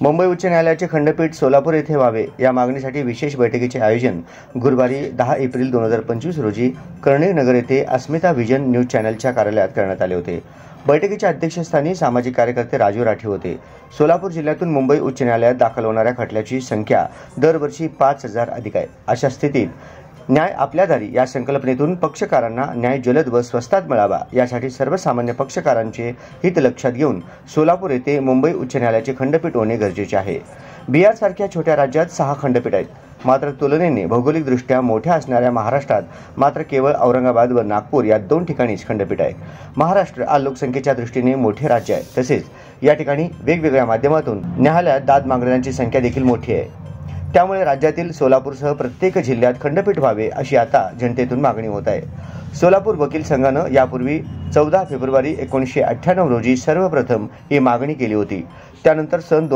मुंबई उच्च न्यायालयाचे खंडपीठ सोलापूर येथे व्हावे या मागणीसाठी विशेष बैठकीचे आयोजन गुरुवारी 10 एप्रिल 2025 रोजी कर्णिक नगर येथे अस्मिता विजन न्यूज चॅनलच्या कार्यालयात करण्यात आले होते। बैठकीच्या अध्यक्षस्थानी सामाजिक कार्यकर्ते राजू राठी होते। सोलापूर जिल्ह्यातून मुंबई उच्च न्यायालयात दाखल होणाऱ्या खटल्याची संख्या दरवर्षी 5000 अधिक आहे। अशा स्थितीत न्याय आपल्या दारी या संकल्पनेतून पक्षकारांना न्याय जलद व स्वस्तात मिळावा यासाठी सर्वसामान्य पक्षकारांचे हित लक्षात घेऊन सोलापूर येथे मुंबई उच्च न्यायालयाचे खंडपीठ होणे गरजेचे आहे। बिहार सारख्या छोट्या राज्यात 6 खंडपीठ आहेत, मात्र तुलनेने भौगोलिकदृष्ट्या मोठ्या असणाऱ्या महाराष्ट्रात मात्र केवळ औरंगाबाद व नागपूर या 2 ठिकाणीच खंडपीठ आहे। महाराष्ट्र हा लोकसंख्येच्या दृष्टीने मोठे राज्य आहे, तसेच या ठिकाणी वेगवेगळ्या माध्यमातून न्यायालयात दाद मागणाऱ्यांची संख्या देखील मोठी आहे। त्यामुळे राज्यातील सोलापूरसह प्रत्येक जिल्ह्यात खंडपीठ व्हावे अशी आता जनतेतून मागणी होत आहे। सोलापूर वकील संघानं यापूर्वी 14 फेब्रुवारी 1998 रोजी सर्वप्रथम ही मागणी केली होती। त्यानंतर सन